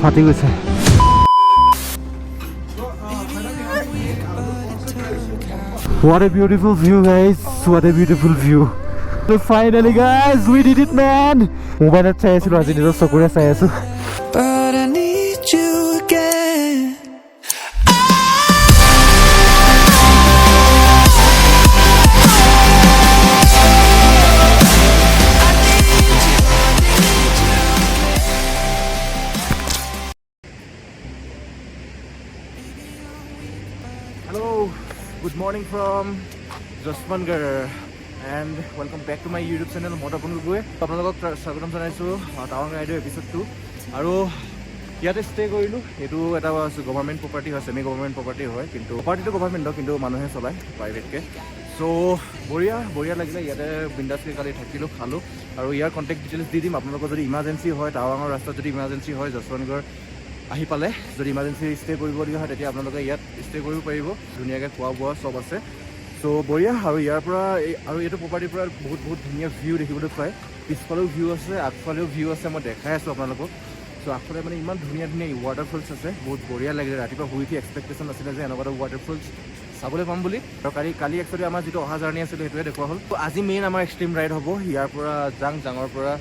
ফাটি গৈছে। What a beautiful view, guys. What a beautiful view. So finally, guys, we did it, man. Mobile চাই আছিলো আজি নিজৰ চকুৰে চাই আছো। But I need you again. Hello, good morning from Jaswantgarh and welcome back to my YouTube channel Motapun Gugoi. আপোনালোকক স্বাগতম জনাইছো টাৱাং ৰাইডৰ এপিসোড 2 আৰু ইয়াতে ষ্টে কৰিলো। এটো এটা গভৰ্ণমেণ্ট প্ৰপাৰ্টি হয়, সেমি গভৰ্ণমেণ্ট প্ৰপাৰ্টি হয়, কিন্তু প্ৰপাৰ্টিটো গভৰ্ণমেণ্টৰ, কিন্তু মানুহে চলায় প্ৰাইভেটকে। সো বঢ়িয়া লাগিলে ইয়াতে বিন্দাছকে কালি থাকিলো খালো আৰু ইয়াৰ কণ্টেক্ট ডিটেইলছ দি দিম। আপোনালোকৰ যদি ইমাৰ্জেঞ্চি হয়, টাৱাঙৰ ৰাস্তাত যদি ইমাৰ্জেঞ্চি হয়, জাছৱান্তগড় আহি পালে যদি ইমাৰ্জেঞ্চি ষ্টে কৰিবলগীয়া হয় তেতিয়া আপোনালোকে ইয়াত ষ্টে কৰিব পাৰিব। ধুনীয়াকৈ খোৱা বোৱা চব আছে। সো বঢ়িয়া। আৰু ইয়াৰ পৰা আৰু এইটো প্ৰপাৰ্টিৰ পৰা বহুত ধুনীয়া ভিউ দেখিবলৈ পায়। পিছফালেও ভিউ আছে, আগফালেও ভিউ আছে, মই দেখাই আছোঁ আপোনালোকক। সো আগফালে মানে ইমান ধুনীয়া ৱাটাৰফলছ আছে, বহুত বঢ়িয়া লাগিলে। ৰাতিপুৱা শুই উঠি এক্সপেক্টেশ্যন আছিলে যে এনেকুৱা ৱাটাৰফলছ চাবলৈ পাম বুলি। আৰু কালি একচুৱেলি আমাৰ যিটো অহা জাৰ্ণি আছিলে সেইটোৱে দেখুওৱা হ'ল। আজি মেইন আমাৰ এক্সট্ৰিম ৰাইড হ'ব। ইয়াৰ পৰা জাঙৰ পৰা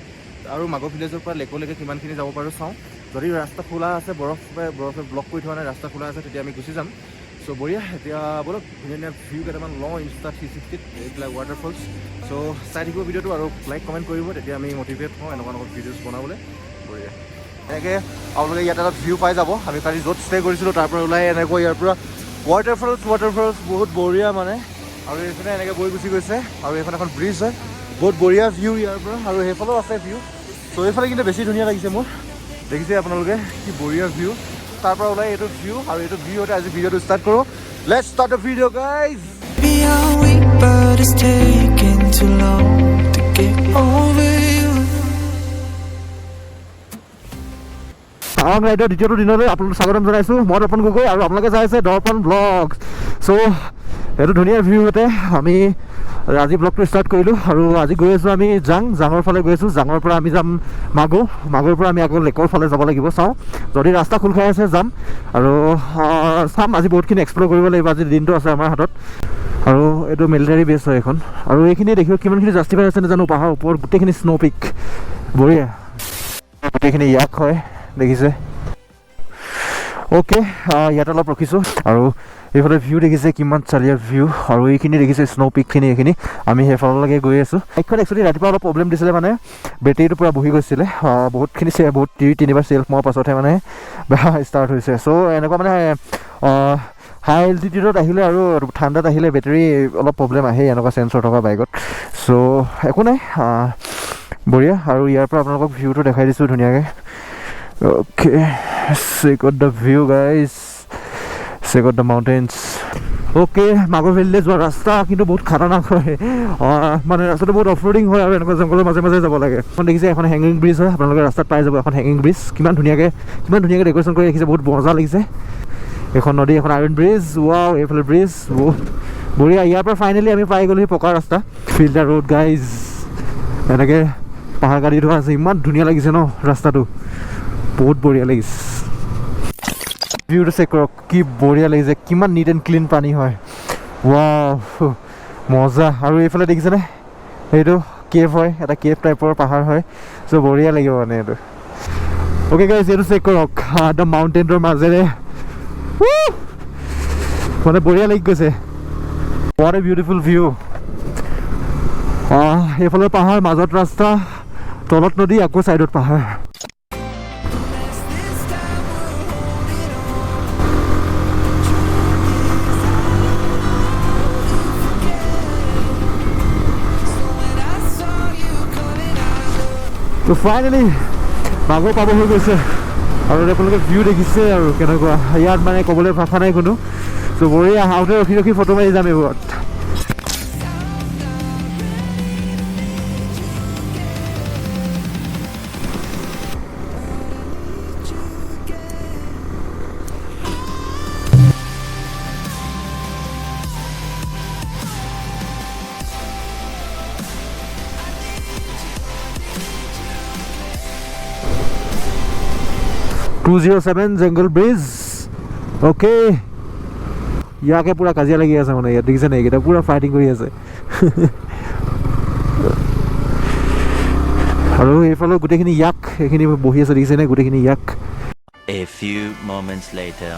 আৰু মাগো ভিলেজৰ পৰা লেকলৈকে কিমানখিনি যাব পাৰোঁ চাওঁ। যদি ৰাস্তা খোলা আছে, বৰফে ব্লক কৰি থোৱা নাই, ৰাস্তা খোলা আছে, তেতিয়া আমি গুচি যাম। সো বঢ়িয়া। এতিয়া বলক ধুনীয়া ভিউ কেইটামান লওঁ ইনষ্টা 360 এইবিলাক ৱাটাৰফলছ। সো চাই থাকিব ভিডিঅ'টো আৰু লাইক কমেণ্ট কৰিব, তেতিয়া আমি মটিভেট হওঁ এনেকুৱা ভিডিঅ'জ বনাবলৈ। বঢ়িয়া। এনেকৈ আপোনালোকে ইয়াত এটা ভিউ পাই যাব। আমি কালি য'ত ষ্টে কৰিছিলোঁ তাৰ পৰা ওলাই এনেকৈ ইয়াৰ পৰা ৱাটাৰফলছ বহুত বঢ়িয়া মানে। আৰু এইফালে এনেকৈ বৈ গুচি গৈছে আৰু এইখন এখন ব্ৰিজ হয়, বহুত বঢ়িয়া ভিউ ইয়াৰ পৰা। আৰু সেইফালেও আছে ভিউ। ত' এইফালে কিন্তু বেছি ধুনীয়া লাগিছে মোৰ। দেখিছে আপোনালোকে কি বঢ়িয়া ভিউ। তাৰ পৰা ওলাই এইটো ভিউ আৰু এইটো ভিউতে আজি ভিডিঅ'টো ষ্টাৰ্ট কৰোঁ। Let's start the video' guys. Maybe I'm weak, but it's taking too long to get over you. টাৱাং ৰাইডৰ দ্বিতীয়টো দিনলৈ আপোনালোকক স্বাগতম জনাইছোঁ। মই তপন গগৈ আৰু আপোনালোকে চাই আছে দৰ্পণ ব্লগ। চ' এইটো ধুনীয়া ভিউ হতে আমি আজি ব্লগটো ষ্টাৰ্ট কৰিলোঁ। আৰু আজি গৈ আছোঁ আমি জাঙৰ ফালে গৈ আছোঁ। জাঙৰ পৰা আমি যাম মাগোৰ পৰা আমি আকৌ লেকৰ ফালে যাব লাগিব। চাওঁ যদি ৰাস্তা খোল খাই আছে যাম আৰু চাম। আজি বহুতখিনি এক্সপ্ল'ৰ কৰিব লাগিব, আজি দিনটো আছে আমাৰ হাতত। আৰু এইটো মিলিটাৰী বেছ হয় এখন। আৰু এইখিনি দেখিব কিমানখিনি জাষ্টিফাই আছে নাজানো। পাহাৰৰ ওপৰত গোটেইখিনি স্ন' পিক, বঢ়িয়া। গোটেইখিনি ইয়াক হয়, দেখিছে। অ'কে, ইয়াত অলপ ৰখিছোঁ। আৰু এইফালে ভিউ দেখিছে কিমান চালিয়াৰ ভিউ। আৰু এইখিনি দেখিছে স্ন' পিকখিনি। এইখিনি আমি সেইফাললৈকে গৈ আছোঁ। বাইকখন একচুৱেলি ৰাতিপুৱা অলপ প্ৰব্লেম দিছিলে, মানে বেটেৰীটো পূৰা বহি গৈছিলে। বহুতখিনি বহুত 3-4 চেল্ফ মৰাৰ পাছতহে মানে বেয়া ষ্টাৰ্ট হৈছে। চ' এনেকুৱা মানে হাই এল্টিটিউডত আহিলে আৰু ঠাণ্ডাত আহিলে বেটেৰী অলপ প্ৰব্লেম আহে এনেকুৱা চেঞ্চৰ থকা বাইকত। চ' একো নাই, বঢ়িয়া। আৰু ইয়াৰ পৰা আপোনালোকক ভিউটো দেখাই দিছোঁ ধুনীয়াকৈ। Okay, check out the view guys, check out the mountains. Okay, মাগো ভেলীলৈ যোৱা ৰাস্তা কিন্তু বহুত খাতাৰনাক হয়। মানে ৰাস্তাটো বহুত অফ ৰোডিং হয় আৰু এনেকুৱা জংঘলৰ মাজে মাজে যাব লাগে। এখন দেখিছে এখন হেংগিং ব্ৰিজ হয়, আপোনালোকে ৰাস্তাত পাই যাব এখন হেংগিং ব্ৰিজ। কিমান ধুনীয়াকৈ ডেক'ৰেশ্যন কৰি ৰাখিছে, বহুত মজা লাগিছে। এখন নদী, এখন আইৰণ ব্ৰিজ, ৱাও। এইফালে ব্ৰিজ বহুত বঢ়িয়া। ইয়াৰ পৰা ফাইনেলি আমি পাই গ'লো পকা ৰাস্তা, ফিল্টাৰ ৰোড গাইজ। এনেকৈ পাহাৰ কাটি থোৱা আছে, ইমান ধুনীয়া লাগিছে ন ৰাস্তাটো, বহুত বঢ়িয়া লাগিছে। ভিউটো চেক কৰক, কি বঢ়িয়া লাগিছে, কিমান নিট এণ্ড ক্লিন পানী হয়, ৱাও মজা। আৰু এইফালে দেখিছেনে, এইটো কেভ হয়, এটা কেভ টাইপৰ পাহাৰ হয়। চ' বঢ়িয়া লাগিব মানে এইটো। অ'কে গাইজ, এইটো চেক কৰক, একদম মাউণ্টেইনৰ মাজেৰে মানে বঢ়িয়া লাগি গৈছে। What a beautiful view. এইফালে পাহাৰ, মাজত ৰাস্তা, তলত নদী, আকৌ ছাইডত পাহাৰ। তো ফাইনেলি মাগো পাব হৈ গৈছে। আৰু আপোনালোকে ভিউ দেখিছে আৰু কেনেকুৱা, ইয়াত মানে ক'বলৈ ভাষা নাই কোনো। চ' বঢ়িয়া, আহোঁতে ৰখি ফটো মাৰি যাম এইবোৰত। 207 জংগল ব্ৰিজ অ'কে ইয়াকে পূৰা কাজিয়া লাগি আছে মানে ইয়াত দেখিছে নাই এইকেইটা পূৰা ফাইটিং কৰি আছে আৰু এইফালে গোটেইখিনি ইয়াক এইখিনি বহি আছে দেখিছে নাই গোটেইখিনি ইয়াক A few moments later.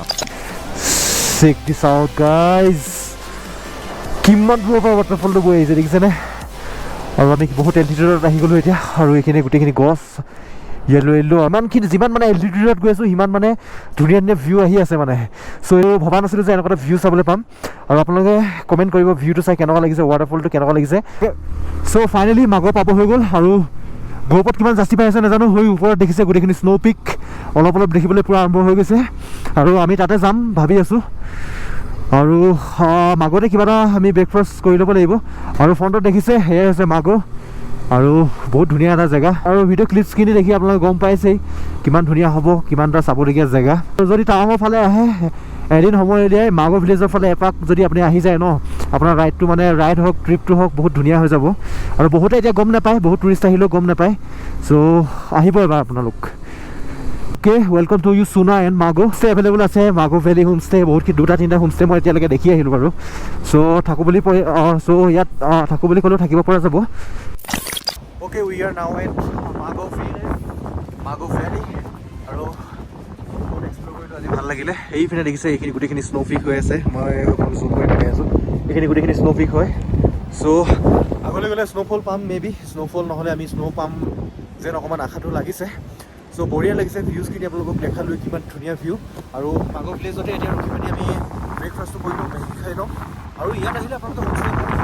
Check this out guys কিমান দূৰৰ পৰা ৱাটাৰফলটো গৈ আহিছে দেখিছেনে আৰু আমি বহুত এল্টিটিউডত আহি গ'লোঁ এতিয়া আৰু এইখিনি গোটেইখিনি গছ য়েলো য়েলো ইমানখিনি যিমান মানে এল্টিটিউডত গৈ আছোঁ সিমান মানে ধুনীয়া ধুনীয়া ভিউ আহি আছে মানে চ' ভবা নাছিলোঁ যে এনেকুৱা এটা ভিউ চাবলৈ পাম আৰু আপোনালোকে কমেণ্ট কৰিব ভিউটো চাই কেনেকুৱা লাগিছে ৱাটাৰফলটো কেনেকুৱা লাগিছে চ' ফাইনেলি মাঘৰ পাব হৈ গ'ল আৰু গৌপত কিমান জাষ্টি পাই আছে নাজানো হৈ ওপৰত দেখিছে গোটেইখিনি স্ন' পিক অলপ অলপ দেখিবলৈ পূৰা আৰম্ভ হৈ গৈছে আৰু আমি তাতে যাম ভাবি আছোঁ আৰু মাঘতে কিবা এটা আমি ব্ৰেকফাষ্ট কৰি ল'ব লাগিব আৰু ফ্ৰণ্টত দেখিছে সেয়াই হৈছে মাঘ আৰু বহুত ধুনীয়া এটা জেগা আৰু ভিডিঅ' ক্লিপছখিনি দেখি আপোনালোকে গম পাইছেই কিমান ধুনীয়া হ'ব কিমান এটা চাবলগীয়া জেগা যদি টাৱাঙৰ ফালে আহে এদিন সময় উলিয়াই মাঘ ভিলেজৰ ফালে এপাক যদি আপুনি আহি যায় ন আপোনাৰ ৰাইডটো মানে ৰাইড হওক ট্ৰিপটো হওক বহুত ধুনীয়া হৈ যাব আৰু বহুতে এতিয়া গম নাপায় বহুত টুৰিষ্ট আহিলেও গম নাপায় চ' আহিব এবাৰ আপোনালোক অ'কে ৱেলকাম টু ইউ চুনা এণ্ড মাঘো ষ্টে এভেইলেবল আছে মাঘো ভেলী হোমষ্টে বহুতখিনি 2-3টা হোমষ্টে মই এতিয়ালৈকে দেখি আহিলোঁ বাৰু চ' থাকোঁ বুলি চ' ইয়াত থাকোঁ বুলি ক'লেও থাকিব পৰা যাব অ'কে উই আৰ নাও এট মাঘো ভেলী আৰু বহুত এক্সপ্ল'ৰ কৰিলোঁ আজি ভাল লাগিলে এইপিনে দেখিছে এইখিনি গোটেইখিনি স্ন' পিক হৈ আছে মই অকণ জুম কৰি দেখাই আছোঁ এইখিনি গোটেইখিনি স্ন' পিক হয় চ' আগলৈ গ'লে স্ন'ফল পাম মেবি স্ন'ফল নহ'লে আমি স্ন' পাম যেন অকণমান আশাটো লাগিছে চ' বঢ়িয়া লাগিছে ভিউজখিনি আপোনালোকক দেখালৈ কিমান ধুনীয়া ভিউ আৰু মাঘৰ ভিলেজতে এতিয়া ৰখি পিনি আমি ব্ৰেকফাষ্টটো কৰি লওঁ মেগী খাই লওঁ আৰু ইয়াত আহিলে আপোনালোকে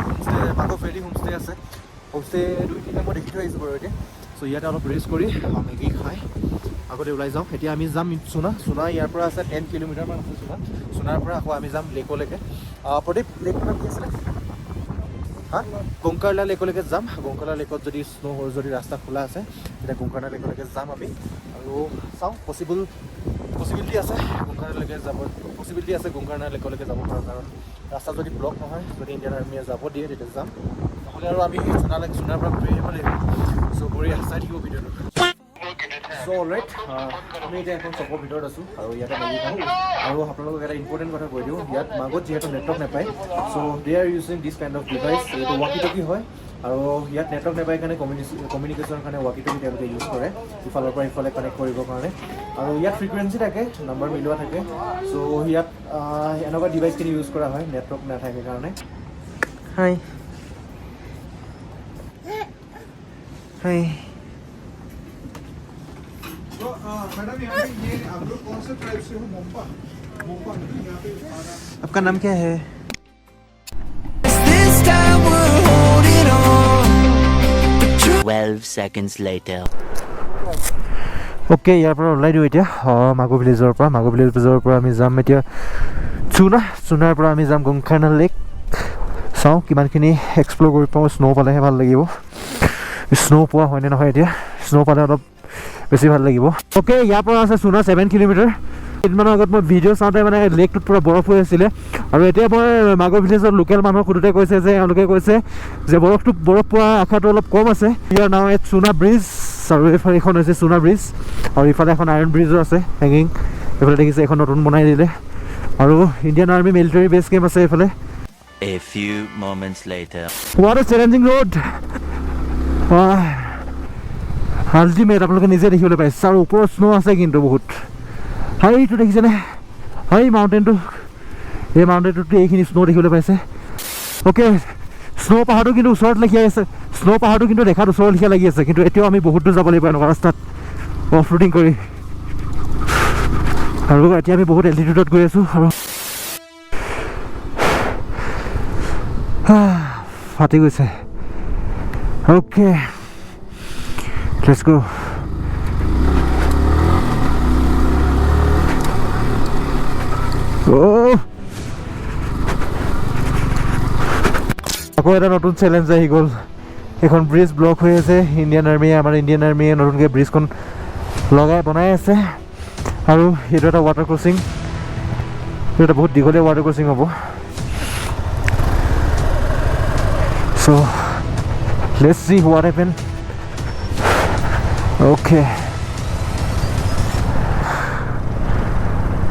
হোমষ্টে মাঘৰ ভেলী হোমষ্টে আছে হোমষ্টে 2-3টা মই দেখি থৈ আহিছোঁ বাৰু এতিয়া চ' ইয়াতে অলপ ৰেষ্ট কৰি মেগী খাই আগতে ওলাই যাওঁ এতিয়া আমি যাম চুনা ইয়াৰ পৰা আছে 10 কিলোমিটাৰমান আছে চুনাৰ পৰা আকৌ আমি যাম লেকলৈকে প্ৰদীপ লেকখন কি আছিলে গংকাৰলা লেকলৈকে যাম গংকাৰলা লেকত যদি যদি ৰাস্তা খোলা আছে তেতিয়া গংকাৰলা লেকলৈকে যাম আমি আৰু চাওঁ পচিবিলিটি আছে গংকাৰলালৈকে যাব পচিবিলিটি আছে গংকাৰলা লেকলৈকে যাব পাৰোঁ কাৰণ ৰাস্তা যদি ব্লক নহয় যদি ইণ্ডিয়ান আৰ্মিয়ে যাব দিয়ে তেতিয়া যাম নহ'লে আৰু আমি চুনাৰ পৰা ঘূৰি আহিব লাগিব চ' বঢ়িয়া চাই থাকিব ভিডিঅ'টো চ' অলৰাইট আমি এতিয়া এখন শ্বপৰ ভিতৰত আছোঁ আৰু ইয়াতে মেগী খাওঁ আৰু আপোনালোকক এটা ইম্পৰ্টেণ্ট কথা কৈ দিওঁ ইয়াত মাঘত যিহেতু নেটৱৰ্ক নাপায় so' they are using this kind of device এইটো ৱাকি টকি হয় আৰু ইয়াত নেটৱৰ্ক নাপায় কাৰণে কমিউনিকেশ্যনৰ কাৰণে ৱাকি টকি তেওঁলোকে ইউজ কৰে ইফালৰ পৰা ইফালে কানেক্ট কৰিবৰ কাৰণে আৰু ইয়াত ফ্ৰিকুৱেঞ্চি থাকে নাম্বাৰ মিলোৱা থাকে চ' ইয়াত এনেকুৱা ডিভাইচখিনি ইউজ কৰা হয় নেটৱৰ্ক নাথাকে কাৰণে হাই तो मैडम यहाँ पे ये आप लोग कौन से ट्राइब से हो मोम्पा यहाँ पे आपका नाम क्या है This time we're holding on. 12 seconds later. Okay ইয়াৰ পৰা ওলাই দিওঁ এতিয়া মাঘো ভিলেজৰ পৰা আমি যাম এতিয়া চুনাৰ পৰা আমি যাম গংখাৰনা লেক চাওঁ কিমানখিনি এক্সপ্ল'ৰ কৰি পাওঁ স্ন' পালেহে ভাল লাগিব স্ন' পোৱা হয়নে নহয় এতিয়া স্ন' পালে অলপ বেছি ভাল লাগিব অ'কে ইয়াৰ পৰা আছে চুনা 7 কিলোমিটাৰ কেইদিনমানৰ আগত মই ভিডিঅ' চাওঁতে মানে লেকটোত পূৰা বৰফ হৈ আছিলে আৰু এতিয়া মই মাঘৰ ভিলেজৰ লোকেল মানুহক সোধোতে কৈছে যে এওঁলোকে কৈছে যে বৰফ পোৱা আশাটো অলপ কম আছে ইয়াৰ নাম ইয়াত চুনা ব্ৰিজ আৰু এইখন হৈছে চুনা ব্ৰিজ আৰু ইফালে এখন আইৰণ ব্ৰিজো আছে হেঙিং এইফালে দেখিছে এখন নতুন বনাই দিলে আৰু Indian army military base camp আছে এইফালে A few moments later. What a challenging road! Ultimate আপোনালোকে নিজে দেখিবলৈ পাইছে আৰু ওপৰত স্ন' আছে কিন্তু বহুত হাইটো দেখিছেনে হাই মাউণ্টেইনটো এই মাউণ্টেইনটোত এইখিনি স্ন' দেখিবলৈ পাইছে অ'কে স্ন' পাহাৰটো কিন্তু ওচৰত লেখীয়া আছে স্ন' পাহাৰটো কিন্তু দেখাত ওচৰত লেখীয়া লাগি আছে কিন্তু এতিয়াও আমি বহুত দূৰ যাব লাগিব এনেকুৱা ৰাস্তাত অফ ৰোডিং কৰি আৰু এতিয়া আমি বহুত এল্টিটিউডত গৈ আছোঁ আৰু ফাটি গৈছে অ'কে লেটছ গো আকৌ এটা নতুন চেলেঞ্জ আহি গ'ল এখন ব্ৰিজ ব্লক হৈ আছে আমাৰ ইণ্ডিয়ান আৰ্মিয়ে নতুনকৈ ব্ৰিজখন বনাই আছে আৰু এইটো এটা ৱাটাৰ ক্ৰচিং এইটো এটা বহুত দীঘলীয়া ৱাটাৰ ক্ৰচিং হ'ব চ' লেটছ চি হোৱাট হেপেন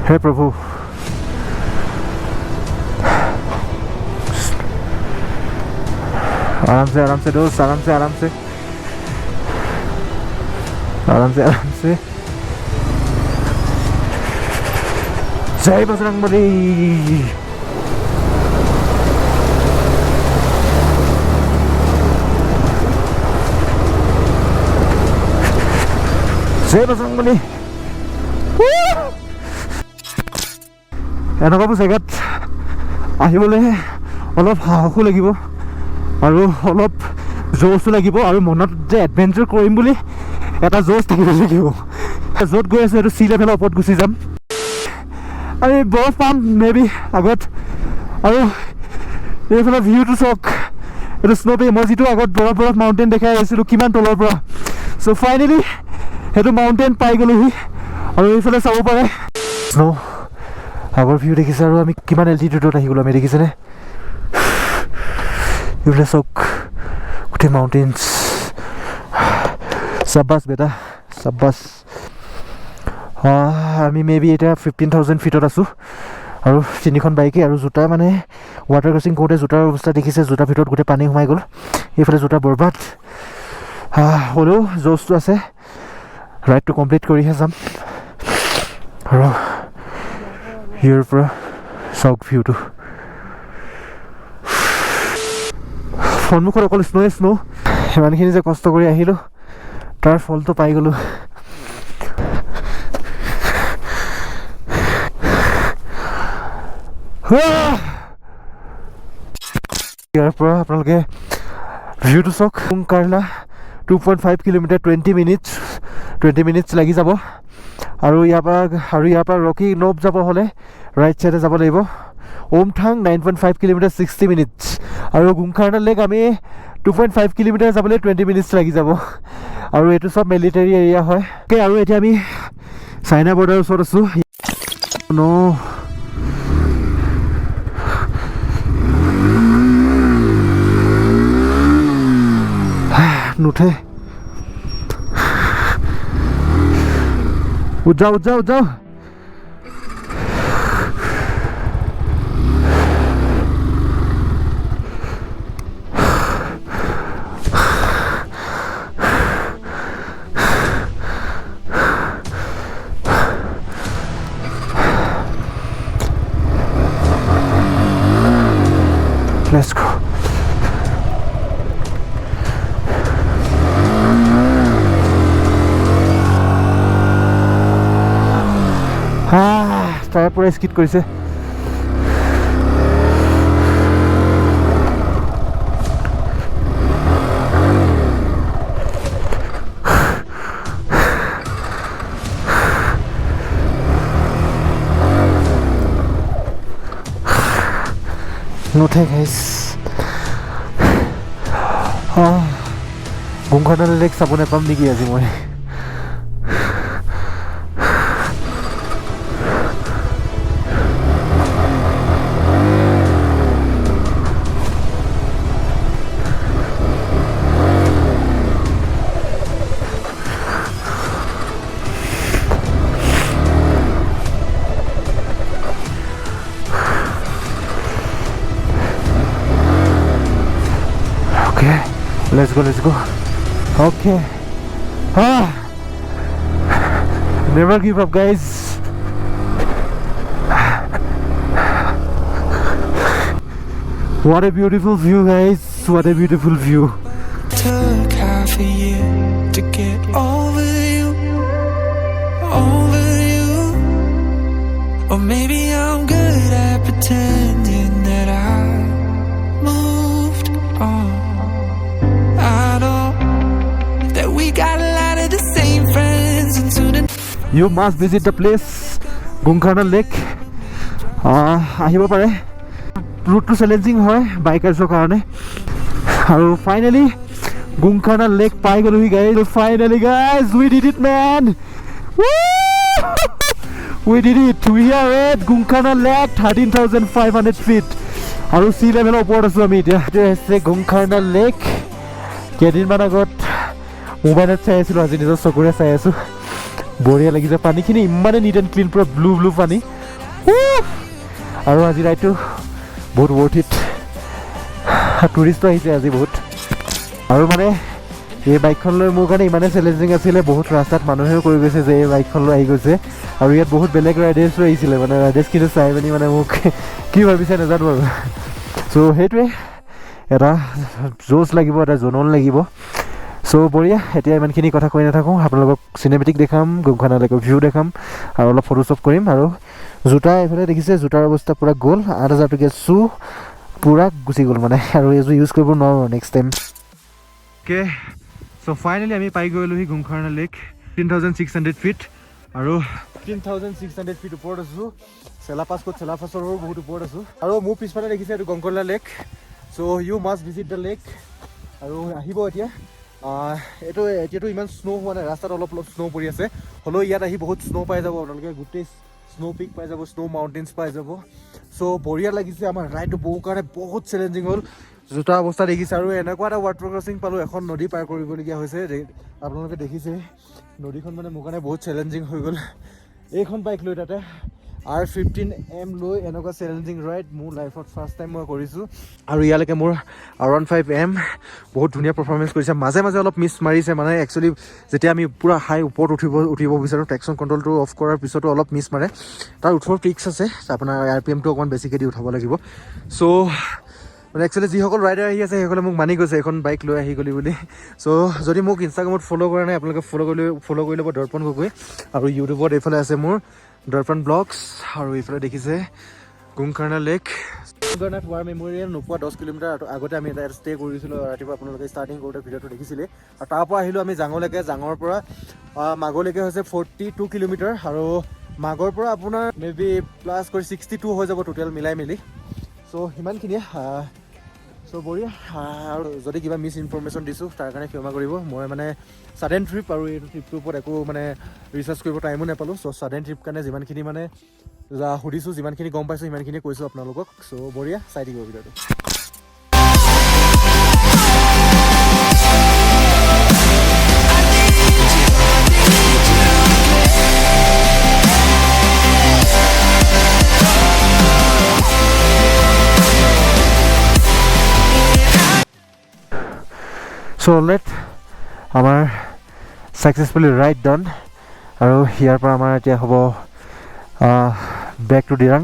हे प्रभु आराम से दोस्त आराम से जय बजरंगबली जय बजरंगबली এনেকুৱাবোৰ জেগাত আহিবলৈ অলপ সাহসো লাগিব আৰু অলপ জোচো লাগিব আৰু মনত যে এডভেঞ্চাৰ কৰিম বুলি এটা জোচ থাকিব লাগিব য'ত গৈ আছোঁ সেইটো চি লেভেলৰ ওপৰত গুচি যাম আমি বৰফ পাম মেবি আগত আৰু এইফালে ভিউটো চাওক এইটো স্ন' পে মই যিটো আগত বৰফ মাউণ্টেইন দেখাই আহিছিলোঁ কিমান তলৰ পৰা চ' ফাইনেলি সেইটো মাউণ্টেইন পাই গ'লোহি আৰু এইফালে চাব পাৰে স্ন' আগৰ ভিউ দেখিছে আৰু আমি কিমান এল্টিটিউডত আহি গ'লো আমি দেখিছেনে এইফালে চাওক গোটেই মাউণ্টেইনছ চাব্বাছ বেটা চাব্বাছ আমি মেবি এতিয়া 15,000 ফিটত আছোঁ আৰু 3খন বাইকে আৰু জোতা মানে ৱাটাৰ ক্ৰছিং কৰোঁতে জোতাৰ অৱস্থা দেখিছে জোতাৰ ভিতৰত গোটেই পানী সোমাই গ'ল এইফালে জোতা বৰবাদ হ'লেও জ'চটো আছে ৰাইডটো কমপ্লিট কৰিহে যাম আৰু ইয়াৰ পৰা চাওক ভিউটো সন্মুখত অকল স্ন' সিমানখিনি যে কষ্ট কৰি আহিলোঁ তাৰ ফলটো পাই গ'লোঁ ইয়াৰ পৰা আপোনালোকে ভিউটো চাওক কাৰ্লা 2.5 কিলোমিটাৰ 20 মিনিটছ লাগি যাব আৰু ইয়াৰ পৰা ৰকি নব যাব হ'লে ৰাইট চাইডে যাব লাগিব ওমথাং 9.5 কিলোমিটাৰ 60 মিনিটছ আৰু গুংখাৰ্ণা লেক আমি 2.5 কিলোমিটাৰ যাবলৈ 20 মিনিটছ লাগি যাব আৰু এইটো চব মিলিটাৰী এৰিয়া হয় আৰু এতিয়া আমি চাইনা বৰ্ডাৰৰ ওচৰত আছোঁ নুঠে উঠ যাও Let's go. টায়াৰ পৰা স্কিড কৰিছে নুঠে গাইছ গুংখাৰ্ণা লেক চাব নাপাম নেকি আজি মই Let's go. Okay. Never give up, guys. What a beautiful view, guys. What a beautiful view. Took half a year to get over you. Or maybe I'm good at pretending that I moved on. Got a lot of the same friends and soon You must visit the place Gungkharna lake আহিব পাৰে ৰুটটো challenging হয় বাইকাৰ্ছৰ কাৰণে আৰু finally Gungkharna lake পাই গ'লোহি guys finally guys we did it man we did it we are at Gungkharna lake 13,500 feet আৰু sea লেভেলৰ ওপৰত আছোঁ আমি এতিয়া এইটো হৈছে গুংখাৰ্ণা লেক কেইদিনমান আগত মোবাইলত চাই আছিলোঁ আজি নিজৰ চকুৰে চাই আছোঁ বঢ়িয়া লাগিছে পানীখিনি ইমানে নিট এণ্ড ক্লিন পুৰা ব্লু পানী আৰু আজি ৰাইডটো বহুত ৱৰ্থ ইট টুৰিষ্টো আহিছে আজি বহুত আৰু মানে এই বাইকখন লৈ মোৰ কাৰণে ইমানেই চেলেঞ্জিং আছিলে বহুত ৰাস্তাত মানুহেও কৈ গৈছে যে এই বাইকখন লৈ আহি গৈছে আৰু ইয়াত বহুত বেলেগ ৰাইডাৰ্ছো আহিছিলে মানে ৰাইডাৰ্ছ কিন্তু চাই পিনি মানে মোক কি ভাবিছে নাজানো আৰু চ' সেইটোৱে এটা জোচ লাগিব এটা জনন লাগিব চ' বঢ়িয়া এতিয়া ইমানখিনি কথা কৈ নাথাকোঁ আপোনালোকক চিনেমেটিক দেখাম গুমখানালৈকে ভিউ দেখাম আৰু অলপ ফটোশ্বপ কৰিম আৰু জোতা এইফালে দেখিছে জোতাৰ অৱস্থা পূৰা গ'ল 8,000 টকীয়া শ্বু পূৰা গুচি গ'ল মানে আৰু এইযোৰ ইউজ কৰিব নোৱাৰোঁ next time okay so' finally আমি পাই গ'লোহি গুমখানা লেক 10,600 ফিট আৰু 10,600 ফিট ওপৰত আছোঁ চেলাপাছৰো বহুত ওপৰত আছোঁ আৰু মোৰ পিছফালে দেখিছে এইটো Gangkala lake so' you must visit the lake আৰু আহিব এতিয়া এতিয়াতো ইমান স্ন' হোৱা নাই ৰাস্তাত অলপ স্ন' পৰি আছে হ'লেও ইয়াত আহি বহুত স্ন' পাই যাব আপোনালোকে গোটেই স্ন' পিক পাই যাব স্ন' মাউণ্টেইনছ পাই যাব চ' বঢ়িয়া লাগিছে আমাৰ ৰাইডটো বহু কাৰণে বহুত চেলেঞ্জিং হ'ল জোতা অৱস্থা দেখিছে আৰু এনেকুৱা এটা ৱাটাৰ ক্ৰচিং পালোঁ এখন নদী পাৰ কৰিবলগীয়া হৈছে আপোনালোকে দেখিছে নদীখন মানে মোৰ কাৰণে বহুত চেলেঞ্জিং হৈ গ'ল এইখন বাইক লৈ তাতে R15M লৈ এনেকুৱা চেলেঞ্জিং ৰাইড মোৰ লাইফত ফাৰ্ষ্ট টাইম মই কৰিছোঁ আৰু ইয়ালৈকে মোৰ R15M বহুত ধুনীয়া পাৰফৰ্মেঞ্চ কৰিছে মাজে মাজে অলপ মিছ মাৰিছে মানে একচুৱেলি যেতিয়া আমি পূৰা হাই ওপৰত উঠিব বিচাৰোঁ ট্ৰেকশ্যন কণ্ট্ৰলটো অফ কৰাৰ পিছতো অলপ মিছ মাৰে তাৰ 18 ট্ৰিক্স আছে আপোনাৰ RPMটো অকণমান বেছিকৈ দি উঠাব লাগিব চ' মানে একচুৱেলি যিসকল ৰাইডাৰ আহি আছে সেইসকলে মোক মানি গৈছে এখন বাইক লৈ আহি গ'লি বুলি চ' যদি মোক ইনষ্টাগ্ৰামত ফ'ল' কৰা নাই আপোনালোকে ফ'ল' কৰি ল'ব দৰ্পণ গগৈ আৰু ইউটিউবত এইফালে আছে মোৰ দৰ্পণ ব্লগছ আৰু এইফালে দেখিছে গুমখানা লেক গুমখানাত ৱাৰ মেম'ৰিয়েল নোপোৱা 10 কিলোমিটাৰ আগতে আমি এটা ষ্টে কৰিছিলোঁ ৰাতিপুৱা আপোনালোকে ষ্টাৰ্টিং কৰোঁতে ভিডিঅ'টো দেখিছিলে আৰু তাৰ পৰা আহিলোঁ আমি জাঙলৈকে জাঙৰ পৰা মাগলৈকে হৈছে 42 কিলোমিটাৰ আৰু মাগৰ পৰা আপোনাৰ মেবি প্লাছ কৰি 62 হৈ যাব টোটেল মিলাই মেলি চ' সিমানখিনিয়ে চ' বঢ়িয়া আৰু যদি কিবা মিছ ইনফৰমেশ্যন দিছোঁ তাৰ কাৰণে ক্ষমা কৰিব মই মানে ছাডেন ট্ৰিপ আৰু এইটো ট্ৰিপটোৰ ওপৰত একো মানে ৰিচাৰ্চ কৰিব টাইমো নাপালোঁ চ' ছাডেন ট্ৰিপ কাৰণে যিমানখিনি মানে সুধিছোঁ যিমানখিনি গম পাইছোঁ সিমানখিনি কৈছোঁ আপোনালোকক চ' বঢ়িয়া চাই থাকিব ভিডিঅ'টো চ' লেট আমাৰ ছাকচেছফুলি ৰাইড ডান আৰু ইয়াৰ পৰা আমাৰ এতিয়া হ'ব বেক টু দিৰাং